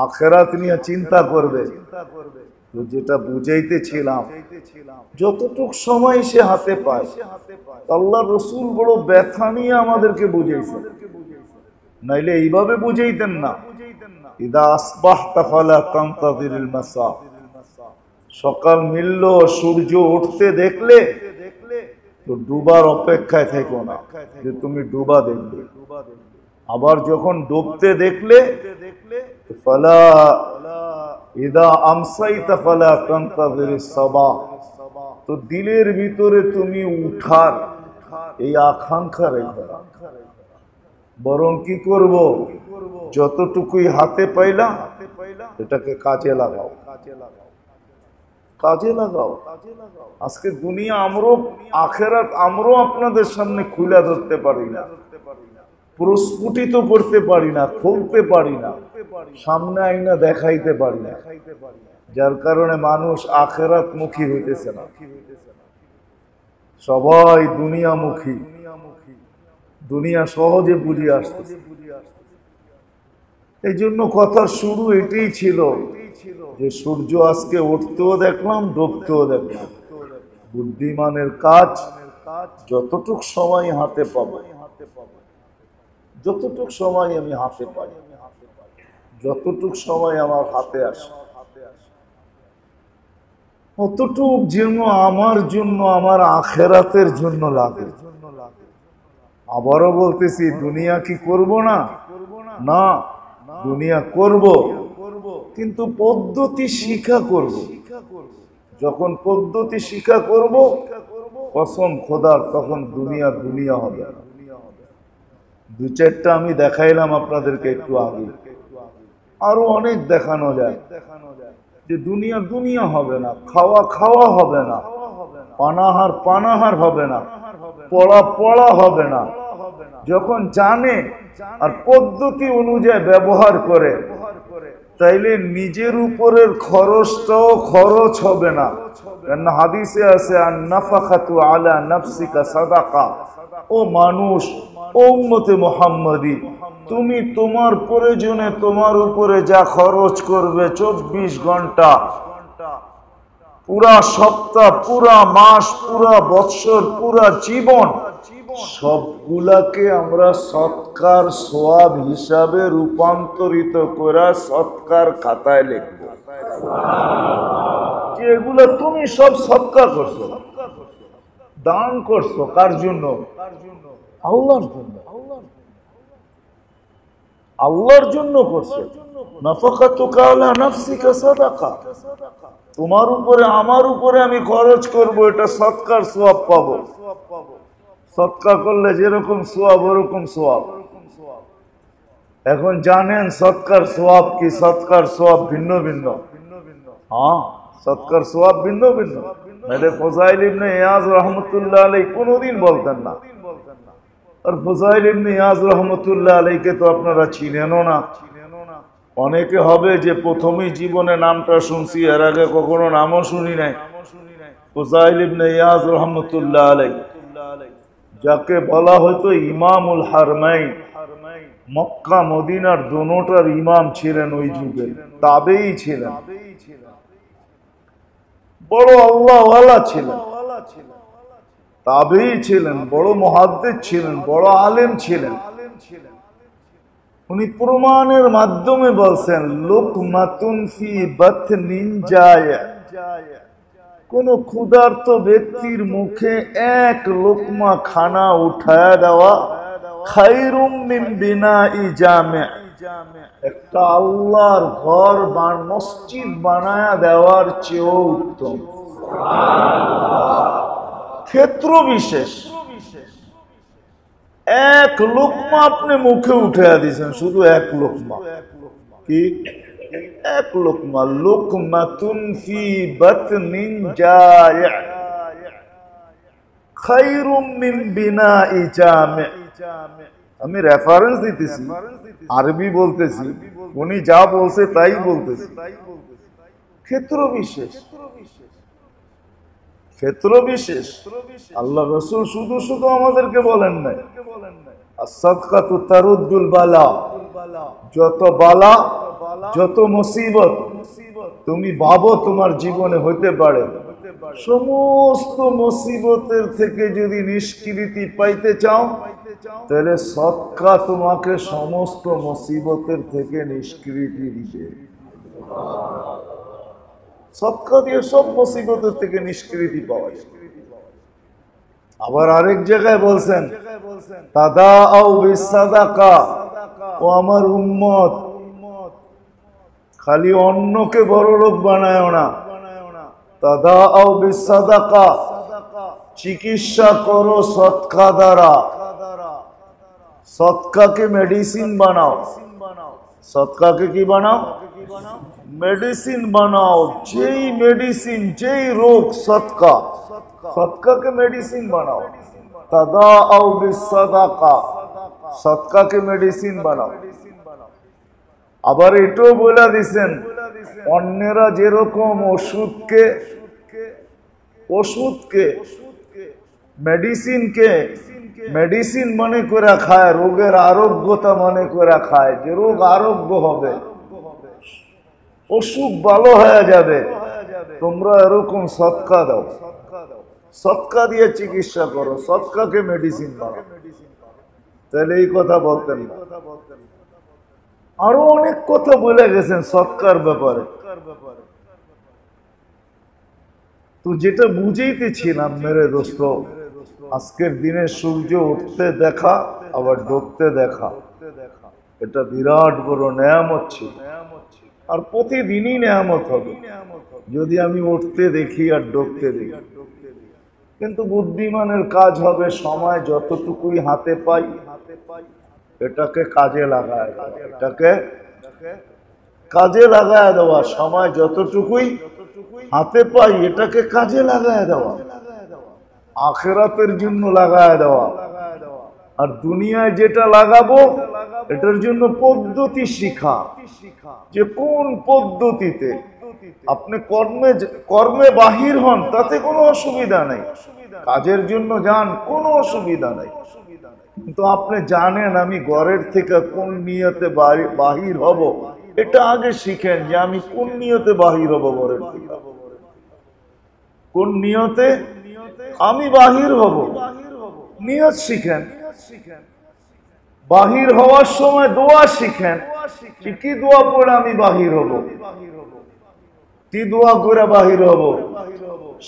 আখিরাত নিয়ে চিন্তা করবে। তো যেটা বুঝাইতেছিলাম, যতটুক সময় সে হাতে পায়, আল্লাহ রসুল বড় ব্যথা নিয়ে আমাদেরকে বুঝাইছে, নাইলে এইভাবে বুঝাইতেন না। ইদা আসবাহতা ফালা তানতাযিরিল মাসা, সকাল মিলল, সূর্য উঠতে দেখলে তো ডুবার অপেক্ষায় থেকো না যে তুমি ডুবা দেখবে। আবার যখন ডুবতে দেখলে ফালা ইদা আমসাইতা ফালা তানতাযিরিস সাবাহ, তো দিলের ভিতরে তুমি উঠার এই আকাঙ্ক্ষা রেখো, বরং কি করব, যতটুকুই হাতে পাইলাম এটাকে কাজে লাগাও, কাজে লাগাও। আজকে দুনিয়া আমরাও, আখিরাত আমরাও আপনাদের সামনে খুলে ধরতে পারি না, প্রস্ফুটিত করতে পারি না, খুলতে পারি না, সামনে আইনা দেখাইতে পারি না, যার কারণে মানুষ আখিরাত মুখী হইতেছে না, সবাই দুনিয়ামুখী, দুনিয়া সহজে বুঝে আসতেছে। এই জন্য কথার শুরু এটাই ছিল যে সূর্য আজকে উঠতেও দেখলাম, ডুবতেও দেখলাম। বুদ্ধিমানের কাজ যতটুক সময় হাতে পাবো, যতটুক সময় আমি হাতে পাই, যতটুক সময় আমার হাতে আসে, অতটুক যেন আমার জন্য, আমার আখিরাতের জন্য লাগে। আবারও বলতেছি, দুনিয়া কি করব না? না, দুনিয়া করব, কিন্তু পদ্ধতি শিক্ষা করব। যখন পদ্ধতি শিক্ষা করব, কসম খোদার, তখন দুনিয়া দুনিয়া হবে। দু চারটা আমি দেখাইলাম আপনাদেরকে একটু আগে, আরো অনেক দেখানো যায় যে দুনিয়া দুনিয়া হবে না, খাওয়া খাওয়া হবে না, পানাহার পানাহার হবে না, পড়া পড়া হবে না। যখন জানে আর পদ্ধতি অনুযায়ী ব্যবহার করে, তাইলে নিজের উপরের খরচটাও খরচ হবে না। কেন হাদিসে আছে, আন-নাফাকাতু আলা নাফসিকা সাদাকা। ও মানুষ, ও উম্মতে মুহাম্মাদি, তুমি তোমার প্রয়োজনে তোমার উপরে যা খরচ করবে 24 ঘন্টা, পুরা সপ্তাহ, পুরা মাস, পুরা বৎসর, পুরা জীবন, সবগুলাকে আমরা সৎকার সওয়াব হিসাবে রূপান্তরিত করে সৎকার খাতায় লিখব। যে এগুলো তুমি সব সৎকার করছো, দান করছো, কার জন্য? আল্লাহর জন্য, আল্লাহর জন্য করছো। নাফাকাতুকা আলা নাফসিকা সাদাকা, তোমার উপরে আমার উপরে আমি খরচ করব, এটা সৎকার সওয়াব পাবো। সৎকার করলে যেরকম সওয়াব ওরকম সওয়াব। এখন জানেন সৎকার সওয়াব কি? সৎকার সওয়াব ভিন্ন ভিন্ন। হ্যাঁ, সৎকার সওয়াব ভিন্ন ভিন্ন। মেরে ফুযাইল ইবনে ইয়াজ রাহমাতুল্লাহ আলাইহি কোনদিন বলতেন না। আর ফুযাইল ইবনে ইয়াজ রাহমাতুল্লাহ আলাইহিকে তো আপনারা চিনেনও না। অনেকে হবে যে প্রথমেই জীবনে নামটা শুনছি, এর আগে কখনো নামও শুনি নাই। ফুযাইল ইবনে ইয়াজ রাহমাতুল্লাহ আলাইহি, যাকে বলা হয়তো ইমামুল হারমাইন, মক্কা মদিনার দোনোটার ইমাম ছিলেন ওই যুগে, তাবেই ছিলেন, বড় আল্লাহওয়ালা ছিলেন, তাবেই ছিলেন, বড় মুহাদ্দিস ছিলেন, বড় আলেম ছিলেন। উনি প্রমাণের মাধ্যমে বলছেন, লুকমাতুন ফি বাতনিন জায়া, কোন ক্ষুধার্ত ব্যক্তির মুখে এক লোকমা খানা উঠায়া দেওয়া খায়রুম মিন বিনাই জামি, একটা আল্লাহর ঘর বা মসজিদ বানায়া দেওয়ার চেয়েও উত্তম। ক্ষেত্র বিশেষ, এক লোকমা আপনি মুখে উঠায়া দিয়েছেন, শুধু এক লোকমা। কি? এক লোকমা। লুকমাতুন ফি বাতনিন জায়া খায়রুম মিন বিনাই জামি। আমি রেফারেন্স দিতেছি, আরবি বলতেছি, উনি যা বলছে তাই বলতেছি। ক্ষেত্র বিশেষ, ক্ষেত্র বিশেষ। আল্লাহ রাসূল শুধু শুধু আমাদেরকে বলেন নাই, আস-সাদকাতু তারুদ্দুল বালা, যত বালা যত মুসিবত তুমি ভাবো তোমার জীবনে হইতে পারে, সমস্ত মুসিবতের থেকে যদি নিষ্কৃতি পাইতে চাও তাহলে সদকা তোমাকে সমস্ত মুসিবতের থেকে নিষ্কৃতি দিবে। সদকা দিয়ে সব মুসিবতের থেকে নিষ্কৃতি পাওয়া যায়। আবার আরেক জায়গায় বলছেন তাদাউ বিসাদাকা, ও আমার উম্মত খালি অন্যকে বড়লোক বানায় না, তাদাউ বিসাদাকা, চিকিৎসা করো সদকা দ্বারা। সদকাকে মেডিসিন বানাও। সদকাকে কি বানাও? মেডিসিন বানাও। যেই মেডিসিন, যেই রোগ সদকা, সদকাকে মেডিসিন বানাও। তাদাউ বিসাদাকা, সদকাকে মেডিসিন বানাও। আবার এটাও বলে দিছেন অন্যেরা যেরকম ওষুধকে মেডিসিন মনে করে খায়, রোগের আরোগ্যতা মনে করে খায়, যে রোগ আরোগ্য হবে, অসুখ ভালো হয়ে যাবে, তোমরা এরকম সদকা দাও। সদকা দিয়ে চিকিৎসা করো, সদকাকে মেডিসিন বানাও। তাহলে এই কথা বলতেন না। আরো অনেক কথা বলে গেছেন সদকার ব্যাপারে। তো যেটা বুঝাইতেছিলাম মেরে দোস্ত, আজকের দিনে সূর্য উঠতে দেখা আবার ডুবতে দেখা, এটা বিরাট বড় নেয়ামত ছিল, আর প্রতিদিনই নেয়ামত হবে যদি আমি উঠতে দেখি আর ডুবতে দেখি। কিন্তু বুদ্ধিমানের কাজ হবে সময় যতটুকুই হাতে পাই এটাকে কাজে লাগায় দেওয়া, এটাকে কাজে লাগায় দেওয়া। সময় যতটুকুই হাতে পাই এটাকে কাজে লাগায় দেওয়া, আখিরাতের জন্য লাগায় দেওয়া। আর দুনিয়ায় যেটা লাগাবো এটার জন্য পদ্ধতি শিখা, যে কোন পদ্ধতিতে আপনি কর্মে বাহির হন তাতে কোনো অসুবিধা নেই, কাজের জন্য যান কোনো অসুবিধা নেই। কিন্তু আপনি জানেন আমি ঘরের থেকে কোন নিয়তে বাহির হব, এটা আগে শিখেন যে আমি কোন নিয়তে বাহির হব, ঘরের থেকে কোন নিয়তে আমি বাহির হব, নিয়ত শিখেন। বাহির হওয়ার সময় দোয়া শিখেন, কি দোয়া পড়ে আমি বাহির হব, কি দোয়া করে বাহির হব।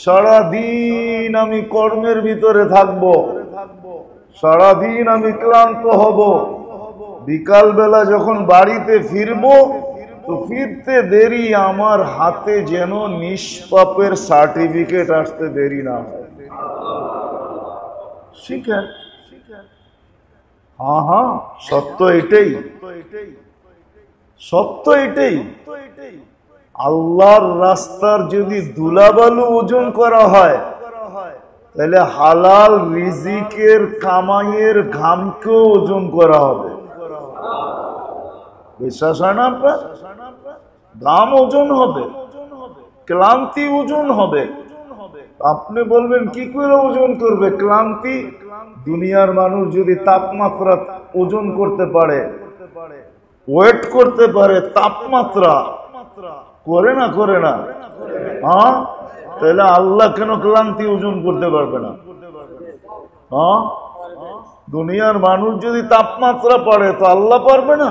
সারাদিন আমি কর্মের ভিতরে থাকব, সারাদিন আমি ক্লান্ত হব, বিকাল বেলা যখন বাড়িতে ফিরব তো ফিরতে দেরি, আমার হাতে যেন নিষ্পাপের সার্টিফিকেট আসতে দেরি না হয়। শিখেন। হ্যাঁ, সত্য এটাই, সত্য এটাই। আল্লাহর রাস্তার যদি ধুলাবালু ওজন করা হয় তাহলে হালাল রিজিকের কামাইয়ের ঘামকেও ওজন করা হবে। বিশ্বাস হয় না আপনার? ঘাম ওজন হবে, ক্লান্তি ওজন হবে। আপনি বলবেন কি করে ওজন করবে ক্লান্তি? দুনিয়ার মানুষ যদি তাপমাত্রা ওজন করতে পারে, ওয়েট করতে পারে, তাপমাত্রা করে না হ্যাঁ, তাহলে আল্লাহ কেন ক্লান্তি ওজন করতে পারবে না? হ্যাঁ, দুনিয়ার মানুষ যদি তাপমাত্রা পারে তো আল্লাহ পারবে না?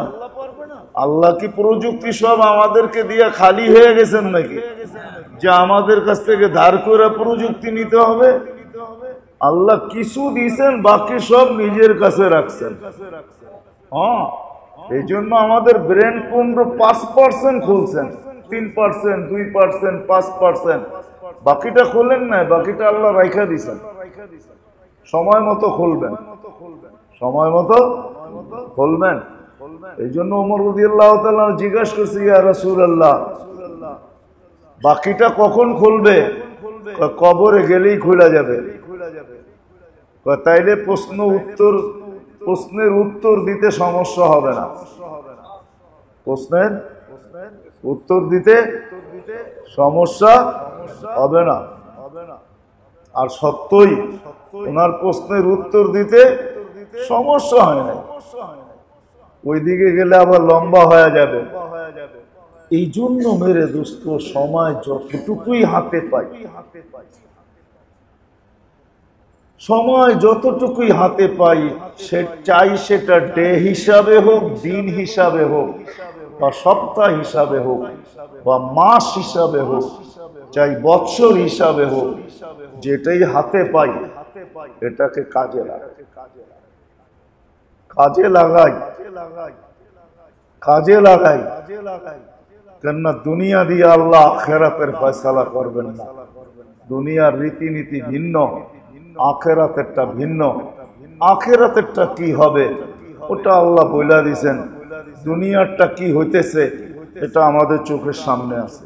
আল্লাহ কি প্রযুক্তি সব আমাদেরকে দিয়ে খালি হয়ে গেছেন নাকি, যে আমাদের কাছ থেকে ধার করে প্রযুক্তি নিতে হবে? আল্লাহ কিছু দিয়েছেন, বাকি সব নিজের কাছে রাখছেন। হ্যাঁ, এই জন্য আমাদের ব্রেন পনেরো 5% খুলছেন, 3%, 2%, 5%, বাকিটা খোলেন না, বাকিটা আল্লাহ রাইখা দিছেন। সময় মতো খুলবেন, সময় মতো খুলবেন। এই জন্য ওমর রাদিয়াল্লাহু তাআলা জিজ্ঞাসা করছে, ইয়া রাসূলুল্লাহ বাকিটা কখন খুলবে? কবরে গেলেই খোলা যাবে। তাইলে প্রশ্নের উত্তর দিতে সমস্যা হবে না, প্রশ্নের উত্তর দিতে সমস্যা হবে না। আর সত্যই ওনার প্রশ্নের উত্তর দিতে সমস্যা হয় না। ওইদিকে গেলে আবার লম্বা হয়ে যাবে। এই জন্য মেরে দোস্ত সময় যতটুকুই হাতে পাই, সময় যতটুকুই হাতে পাই, চাই সেটা ডে হিসাবে হোক, দিন হিসাবে হোক, বা সপ্তাহ হিসাবে হোক, বা মাস হিসাবে হোক, চাই বছর হিসাবে হোক, যেটাই হাতে পাই এটাকে কাজে লাগাই, কাজে লাগাই, কাজে লাগাই। কেননা দুনিয়া দিয়ে আল্লাহ আখিরাতের ফয়সালা করবেন না। দুনিয়ার রীতিনীতি ভিন্ন, আখিরাতেরটা ভিন্ন। আখিরাতেরটা কি হবে ওটা আল্লাহ বইলা দিয়েছেন, দুনিয়ারটা কি হইতেছে এটা আমাদের চোখের সামনে আছে।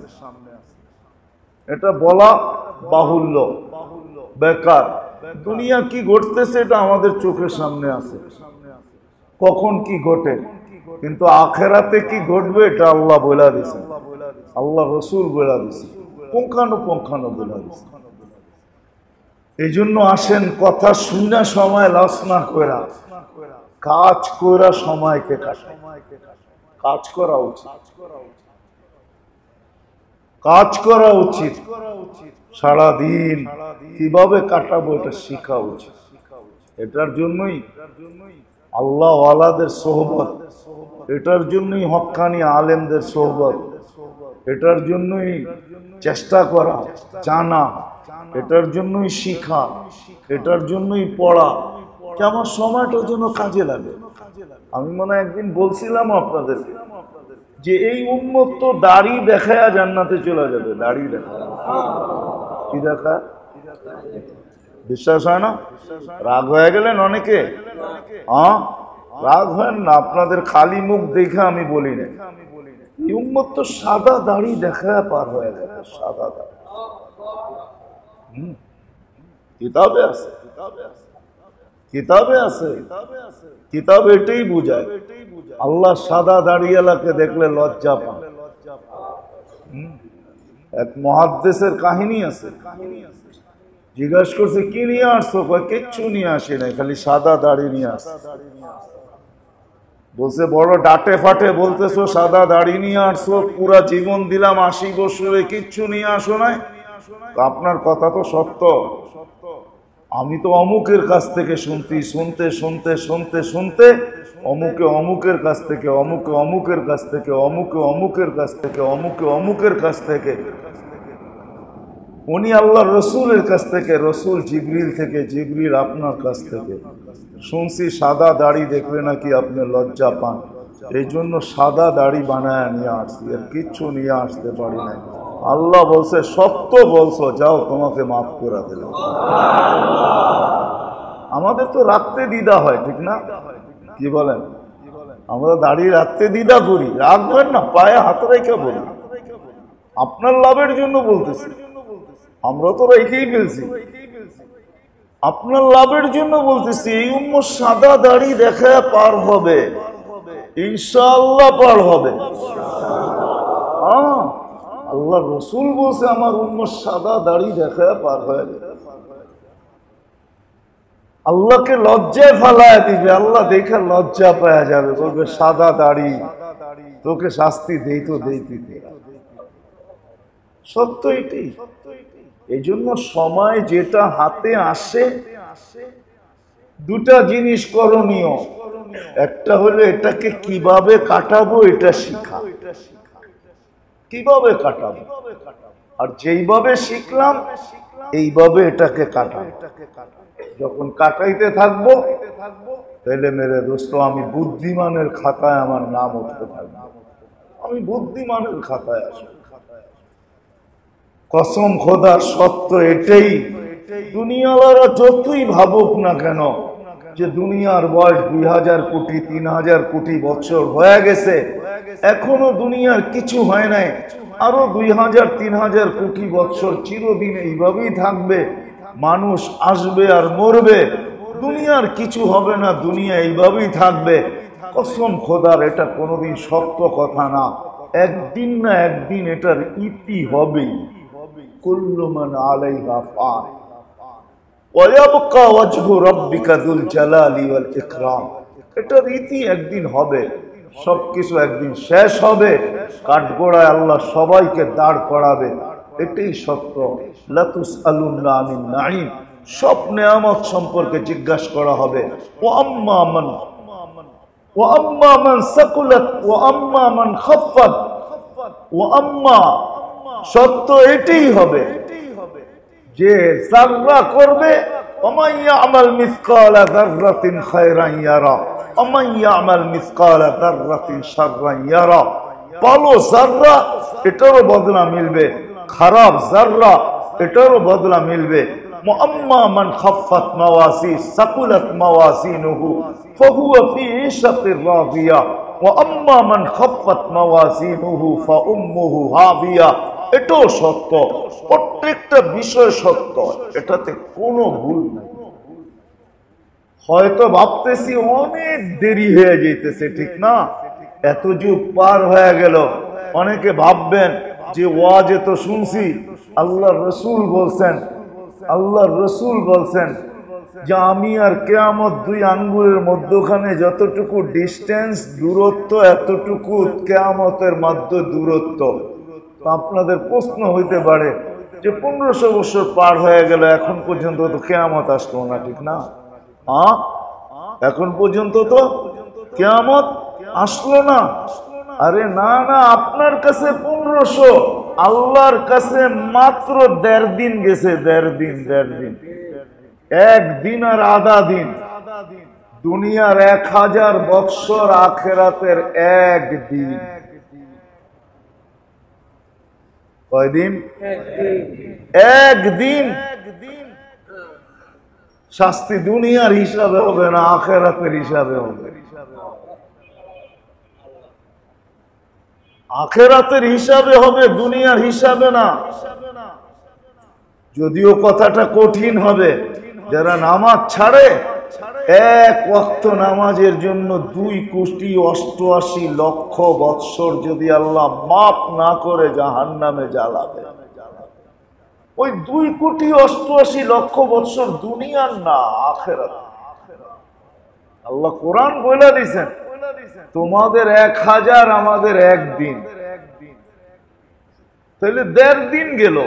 এটা বলা বাহুল্য, বেকার। দুনিয়া কি ঘটতেছে এটা আমাদের চোখের সামনে আছে, কখন কি ঘটে, কিন্তু আখেরাতে কি ঘটবে এটা আল্লাহ বইলা দিয়েছেন, আল্লাহ রসুল বইলা দিয়েছেন, পুঙ্খানুপুঙ্খানু বইলা দিয়েছেন। এই জন্য আসেন কথা শুনে সময় লস না কইরা কাজ কইরা সময়কে কাটাই। কাজ করা উচিত, কাজ করা উচিত। সারাদিন কিভাবে কাটাবো এটা শিখা উচিত। এটার জন্যই আল্লাহ ওয়ালাদের সোহবত, এটার জন্যই হক্কানি আলেমদের সোহবত, এটার জন্যই চেষ্টা করা, জানা, এটার জন্যই শিখা, এটার জন্যই পড়া, যে আমার সময়টার জন্য কাজে লাগে। আমি মনে হয় একদিন বলছিলাম আপনাদের যে এই উম্মত তো দাড়ি দেখায়া জান্নাতে চলে যাবে। দাড়ি দেখা, কি দেখা? বিশ্বাস হয় না? রাগ হয়ে গেলেন অনেকে? হ্যাঁ, রাগ হয় না, আপনাদের খালি মুখ দেখে আমি বলি না। এই উম্মত তো সাদা দাড়ি দেখায় পার হয়ে যাবে, সাদা দাড়ি। কিতাবে আছে, কিতাবে আছে, কিতাব এটাই বুঝায়। আল্লাহ সাদা দাড়িওয়ালাকে দেখলে লজ্জা পান। এক মুহাদ্দিসের কাহিনী আছে, জিজ্ঞাসা করছে কি নিয়ে আসছো? কিচ্ছু নিয়ে আসি নাই, খালি সাদা দাড়ি নিয়ে আস। বলছে বড় ডাটে ফাটে বলতেছো সাদা দাড়ি নিয়ে আসছো, পুরা জীবন দিলাম 80 বছরে, কিচ্ছু নিয়ে আসো নাই। আপনার কথা তো সত্য, আমি তো অমুকের কাছ থেকে শুনতে শুনতে শুনতে শুনতে শুনতে অমুকে অমুকের কাছ থেকে, অমুকে অমুকের কাছ থেকে, অমুকে অমুকের কাছ থেকে, অমুকে অমুকের কাছ থেকে, উনি আল্লাহ রসুলের কাছ থেকে, রসুল জিবরিল থেকে, জিবরিল আপনার কাছ থেকে শুনছি সাদা দাড়ি দেখলে নাকি আপনি লজ্জা পান, এই জন্য সাদা দাড়ি বানায় নিয়ে আসছি, আর কিচ্ছু নিয়ে আসতে পারি না। আল্লাহ বলছে সত্য বলছো, যাও তোমাকে মাফ করে দিলাম। আমাদের তো রাখতে দ্বিধা হয়, ঠিক না? কি বলেন? আমরা দাড়ি রাখতে দ্বিধা করি। রাখবেন না, পায়ে হাত রেখে বলি, আপনার লাভের জন্য বলতেছি। আমরা তো রেখেই ফেলছি, আপনার লাভের জন্য বলতেছি। এই উম্মত সাদা দাড়ি দেখায় পার হবে, ইনশাআল্লাহ পার হবে। হ্যাঁ, আল্লাহ রসুল বলছে আমার উম্মত সাদা দাড়ি দেখায় পার হয়ে যাবে। আল্লাহকে লজ্জায় ফালায় দিবে, আল্লাহ দেখে লজ্জা পাওয়া যাবে, বলবে সাদা দাড়ি, তোকে শাস্তি দেই তো দেইতে। সত্য এটাই। এই জন্য সময় যেটা হাতে আসে, দুটা জিনিস করণীয়। একটা হলো এটাকে কিভাবে কাটাবো এটা শিখা, কিভাবে কাটাবো, আর যেইভাবে শিখলাম এইভাবে এটাকে কাটাবো। যখন কাটাইতে থাকবো তাহলে মেরে দোস্ত আমি বুদ্ধিমানের খাতায় আমার নাম উঠতে থাকবে, আমি বুদ্ধিমানের খাতায় আসবো। কসম খোদার সত্য এটাই। দুনিয়াওয়ালারা যতই ভাবুক না কেন যে দুনিয়ার বয়স 2000 কোটি 3000 কোটি বছর হয়ে গেছে, এখনো দুনিয়ার কিছু হয় নাই, আরো 2000 3000 কোটি বছর চিরদিন এইভাবেই থাকবে। মানুষ আসবে আর মরবে, দুনিয়ার কিছু হবে না, দুনিয়া এইভাবেই থাকবে। কসম খোদার এটা কোনোদিন সত্য কথা না, একদিন না একদিন এটার ইতি হবেই। কুল্লু মান আলাইহা ফান ওয়া ইয়াবকা ওয়াজহু রাব্বিকা যুল জালালি ওয়াল ইকরাম। এটার ইতি একদিন হবে। সবকিছু একদিন শেষ হবে, কাঠগড়ায় আল্লাহ সবাইকে দাঁড় করাবে, এটাই সত্য। লাতুসআলুন্না আনিন নাঈম, সব নেয়ামত সম্পর্কে জিজ্ঞাসা করা হবে। ওয়া আম্মা মান সাকুলাত ওয়া আম্মা মান খাফফাত ওয়া আম্মা, সত্য এটাই হবে যে যাররা করবে, ওমান ইয়ামাল মিসকালা যাররাতিন খায়রান ইয়ারা ওমান ইয়ামাল মিসকালা যাররাতিন শাররান ইয়ারা। ভালো যাররা এটারও বদলা মিলবে, খারাপ যাররা এটারও বদলা মিলবে। ওয়াম্মা মান খাফফাত মাওয়াজিন সাকুলাত মাওয়াজিনুহু ফাহুয়া ফি ঈশাতির রাদিয়া ওয়াম্মা মান খাফফাত মাওয়াজিনুহু ফাউম্মুহু হাবিয়া। এটাও সত্য, প্রত্যেকটা বিষয় সত্য, এটাতে কোনো ভুল নাই। হয়তো ভাবতেছি অনেক দেরি হয়ে যাইতেছে, ঠিক না? এত যুগ পার হয়ে গেল। অনেকে ভাববেন যে ওয়াজে তো শুনছি, আল্লাহর রাসূল বলছেন যে আমি আর কিয়ামত দুই আঙ্গুলের মধ্যখানে যতটুকু ডিস্টেন্স দূরত্ব, এতটুকু কিয়ামতের মধ্যে দূরত্ব। আপনাদের প্রশ্ন হইতে পারে যে 1500 বছর পার হয়ে গেল, এখন পর্যন্ত তো কিয়ামত আসলো না, ঠিক না? এখন পর্যন্ত তো কিয়ামত আসলো না। আরে না না, আপনার কাছে 1500, আল্লাহর কাছে মাত্র 1.5 দিন গেছে। 1.5 দিন, একদিন আর আধা দিন। দুনিয়ার 1000 বৎসর, আখেরাতের একদিন। কয়দিন? একদিন। শাস্তি দুনিয়ার হিসাবে হবে না, আখেরাতের হিসাবে হবে। আখেরাতের হিসাবে হবে, দুনিয়ার হিসাবে না। যদিও কথাটা কঠিন হবে, যারা নামাজ ছাড়ে, 1 ওয়াক্ত নামাজের জন্য 2,88,00,000 বৎসর যদি আল্লাহ মাফ না করে জাহান্নামে জ্বালাবে। ওই 2,88,00,000 বৎসর দুনিয়ার না, আখেরাত। আল্লাহ কোরআন বলে দিয়েছেন, তোমাদের 1000, আমাদের একদিন। তাহলে 1.5 দিন গেল,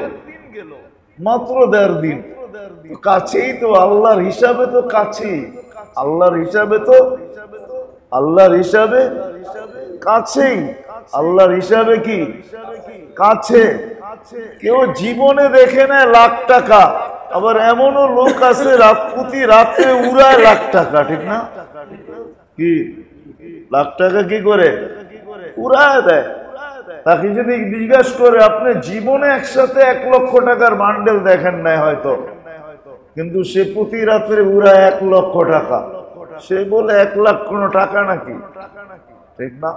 মাত্র 1.5 দিন। কাছেই তো, আল্লাহর হিসাবে তো কাছেই, আল্লাহর হিসাবে কাছেই, আল্লাহর হিসাবে কি কাছে। কেউ জীবনে দেখে নেয় লাখ টাকা, আবার এমনও লোক আছে প্রতি রাত্রে উড়ায় লাখ টাকা, ঠিক না? কি লাখ টাকা কি করে উড়ায় দেয়? তাকে যদি জিজ্ঞাসা করে, আপনি জীবনে একসাথে 1 লক্ষ টাকার বান্ডেল দেখেন নাই হয়তো, কিন্তু সে প্রতি রাত্রে উড়ায় 1 লক্ষ টাকা। সে বলে 1 লাখ কোনো টাকা নাকি, ঠিক না?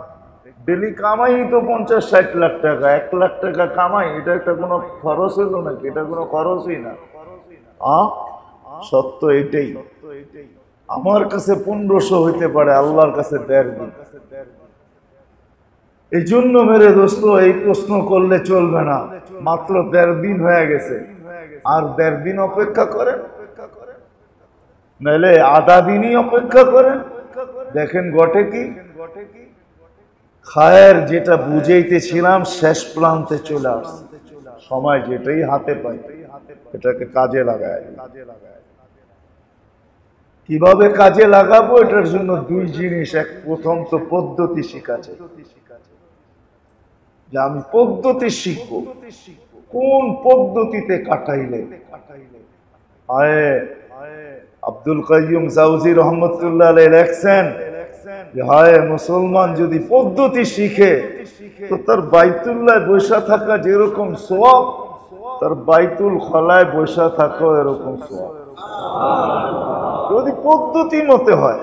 ডেলি কামাই তো 50-60 লাখ টাকা, 1 লাখ টাকা কামাই, এটা একটা কোনো খরচ হলো নাকি? এটা কোনো খরচই না। সত্য এটাই। আমার কাছে 1500 হইতে পারে, আল্লাহর কাছে 1.5 দিন। এই জন্য মেরে দোস্ত, এই প্রশ্ন করলে চলবে না। মাত্র 1.5 দিন হয়ে গেছে, আর 1.5 দিন অপেক্ষা করেন, নাহলে আধা দিনই অপেক্ষা করেন। দেখেন ঘটে কি। খায়ের যেটা বুঝাইতেছিলাম শেষ প্রান্তে চলে আসছে। সময় যেটাই হাতে পাই এটাকে কাজে লাগায়। কিভাবে কাজে লাগাবো, এটার জন্য 2 জিনিস। এক, প্রথম তো পদ্ধতি শিখাছে, যে আমি পদ্ধতি শিখবো, কোন পদ্ধতিতে কাটাইলে। আব্দুল কাইয়ুম জাওজি রহমতুল্লাহ আলাইহি লেখছেন যে হায়, মুসলমান যদি পদ্ধতি শিখে তো তার বাইতুল্লাহ বসা থাকা যেরকম সওয়াব, তার বাইতুল খলায় বসা থাকা এরকম সওয়াব, যদি পদ্ধতি মতে হয়।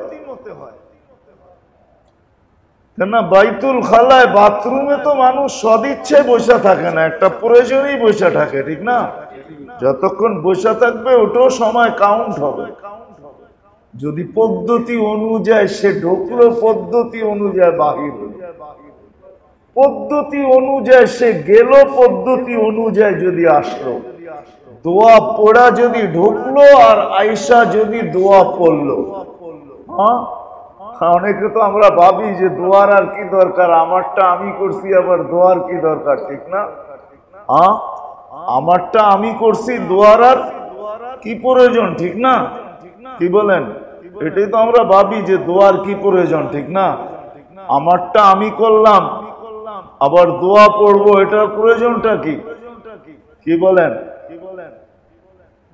কেননা বাইতুল খালায়, বাথরুমে তো মানুষ সদিচ্ছায় বসা থাকে না, একটা প্রয়োজনেই বসা থাকে, ঠিক না? যতক্ষণ বসা থাকবে ওটাও সময় কাউন্ট হবে। যদি পদ্ধতি অনুযায়ী সে ঢুকলো, পদ্ধতি অনুযায়ী বাহির হলো, পদ্ধতি অনুযায়ী সে গেল, পদ্ধতি অনুযায়ী যদি আসলো, দোয়া পড়া যদি ঢুকলো আর আয়সা যদি দোয়া পড়লো, অনেকে তো আমরা ভাবি যে দোয়ার আর কি দরকার, আমারটা আমি করছি আবার দোয়ার কি দরকার, ঠিক না? হ্যাঁ, আমারটা আমি করছি, দোয়ার আর কি প্রয়োজন, ঠিক না? কি বলেন? এটাই তো আমরা ভাবি যে দোয়ার কি প্রয়োজন, ঠিক না? আমারটা আমি করলাম, আবার দোয়া পড়বো, এটার প্রয়োজনটা কি? কি বলেন?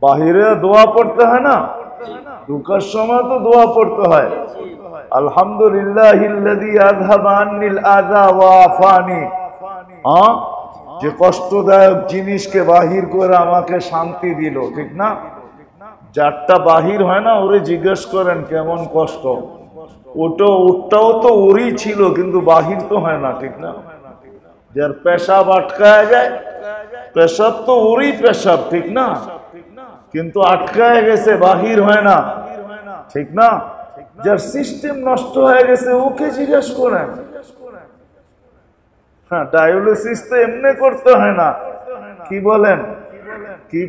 বাহিরে দোয়া পড়তে হয় না? ঢুকার সময় তো দোয়া পড়তে হয়, আলহামদুলিল্লাহিল্লাযী আযহাবা আন্নিল আযা ওয়া আফানি। যে কষ্টদায়ক জিনিসকে বাহির করে আমাকে শান্তি দিল, ঠিক না? যারটা বাহির হয় না ওরে জিজ্ঞেস করেন কেমন কষ্ট, ওটাও তো ওরই ছিল, কিন্তু বাহির তো হয় না, ঠিক না? যার পেশাব আটকায় যায়, পেশাব তো ওরই পেশাব, ঠিক না? কিন্তু আটকায় গেছে, বাহির হয় না, ঠিক না? যার সিস্টেম নষ্ট হয়ে গেছে ওকে জিজ্ঞেস করেন। হ্যাঁ, ডায়ালিসিস তো এমনি করতে হয় না। কি বলেন? কি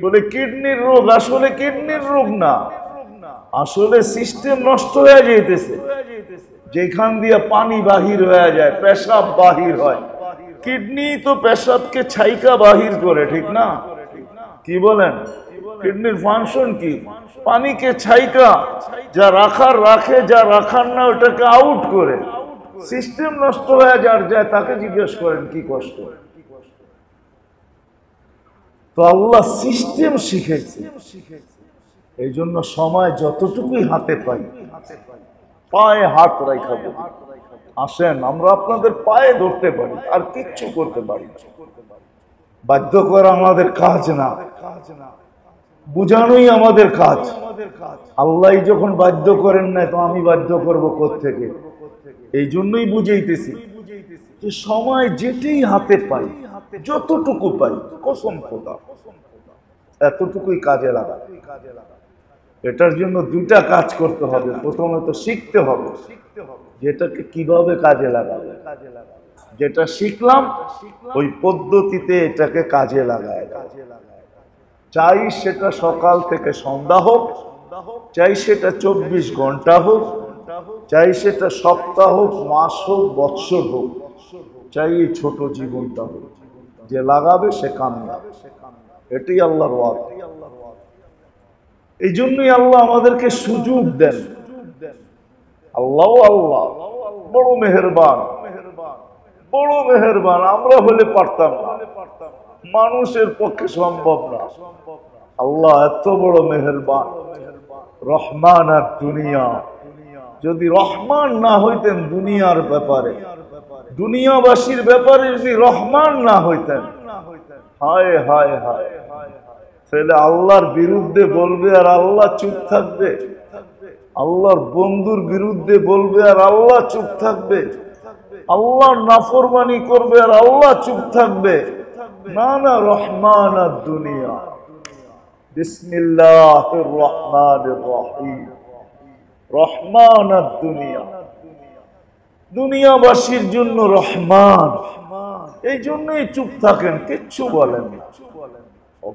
বলে কিডনির রোগ, আসলে কিডনির রোগ না, আসলে সিস্টেম নষ্ট হয়ে যাইতেছে। যেখান দিয়ে পানি বাহির হয়ে যায়, পেশাব বাহির হয়, কিডনি তো পেশাবকে ছাইকা বাহির করে, ঠিক না? কি বলেন? কিডনির ফাংশন কি? পানিকে ছাইকা, যা রাখার রাখে, যা রাখার না ওটাকে আউট করে। সিস্টেম নষ্ট হয়ে যার যায় তাকে জিজ্ঞেস করেন কি কষ্ট। তো আল্লাহ সিস্টেম শিখেছে, এই জন্য সময় যতটুকুই হাতে পাই পায়ে হাত রাখাবো। আসেন আমরা আপনাদের পায়ে ধরতে পারি, আর কিচ্ছু করতে পারি। বাধ্য করা আমাদের কাজ না, বুঝানোই আমাদের কাজ। আল্লাহ যখন বাধ্য করেন না, তো আমি বাধ্য করবো কোত্থেকে? এই জন্যই বুঝাইতেছি যে সময় যেটাই হাতে পাই, যতটুকু পাই, কসম খোদা এতটুকুই কাজে লাগা। এটার জন্য দুইটা কাজ করতে হবে। প্রথমে তো শিখতে হবে যেটাকে কিভাবে কাজে লাগাবে। যেটা শিখলাম ওই পদ্ধতিতে এটাকে কাজে লাগায়। চাই সেটা সকাল থেকে সন্ধ্যা হোক, চাই সেটা 24 ঘন্টা হোক, চাই সেটা সপ্তাহ হোক, মাস হোক, বৎসর হোক, চাই এই ছোট জীবনটা হোক, যে লাগাবে সে কামিয়াবে। এটাই আল্লাহর ওয়াদা। এই জন্যই আল্লাহ আমাদেরকে সুযোগ দেন। আল্লাহ বড় মেহেরবান, বড় মেহেরবান। আমরা হলে পারতাম না, মানুষের পক্ষে সম্ভব না। আল্লাহ এত বড় মেহেরবান, রহমান। আর দুনিয়া, যদি রহমান না হইতেন দুনিয়ার ব্যাপারে, দুনিয়াবাসীর ব্যাপারে যদি রহমান না হইতেন, হায় হায় হায়, তাহলে আল্লাহর বিরুদ্ধে বলবে আর আল্লাহ চুপ থাকবে? আল্লাহর বন্ধুর বিরুদ্ধে বলবে আর আল্লাহ চুপ থাকবে? আল্লাহর নাফরমানি করবে আর আল্লাহ চুপ থাকবে? না না, রহমান আর দুনিয়া। বিসমিল্লাহির রহমানির রহিম। রহমান আর দুনিয়া, দুনিয়াবাসীর জন্য রহমান। এই জন্যই চুপ থাকেন, কিচ্ছু বলেন না,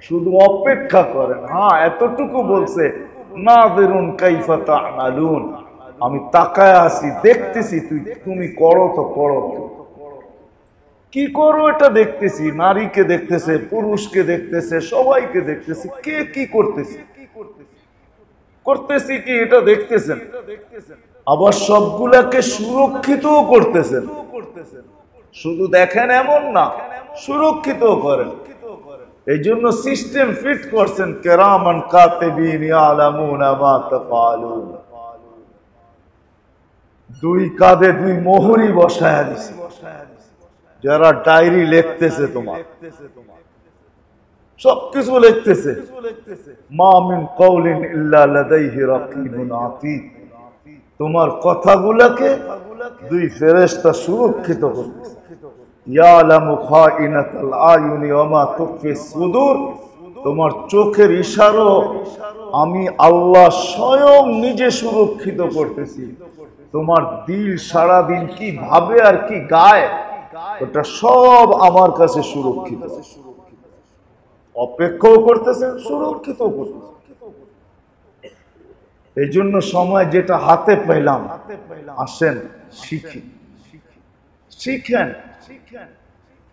শুধু অপেক্ষা করেন। হ্যাঁ, এতটুকু বলছে নাযিরুন কাইফা তা'মালুন, আমি তাকায় আছি, দেখতেছি তুমি করো তো করো। কি করো এটা দেখতেছি, নারীকে দেখতেছে, পুরুষকে দেখতেছে, সবাইকে দেখতেছি, কে কি করতেছে, করতেছি কি এটা দেখতেছেন। আবার সবগুলাকে সুরক্ষিতও করতেছেন। শুধু দেখেন এমন না, সুরক্ষিত করেন। এই জন্য সিস্টেম ফিট করছেন, কিরামান কাতিবিন ইয়ালামুনা মা তাফআলুন। দুই কাঁধে দুই মোহরি বসায়া দিছে, যারা ডায়েরি লিখতেছে, তোমার সবকিছু লিখতেছে। মা মিন কওলিন ইল্লা লাদাইহি রাকিবুন আতীদ। তোমার কথাগুলোকে দুই ফেরেশতা সুরক্ষিত করতেছে। ইয়ালামু খাইনাতাল আয়ুনি ওয়া মা তুখফিস সুদূর। তোমার চোখের ইশারা আমি আল্লাহ স্বয়ং নিজে সুরক্ষিত করতেছি। তোমার দিল সারাদিন কি ভাবে আর কি গায়, ওটা সব আমার কাছে সুরক্ষিত। অপেক্ষাও করতেছেন, সুরক্ষিত করতেছেন। এই জন্য সময় যেটা হাতে পেলাম, আসেন শিখি, শিখেন।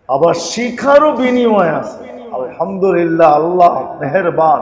আবার শিখারও বিনিময় আছে। আলহামদুলিল্লাহ, আল্লাহ মেহেরবান।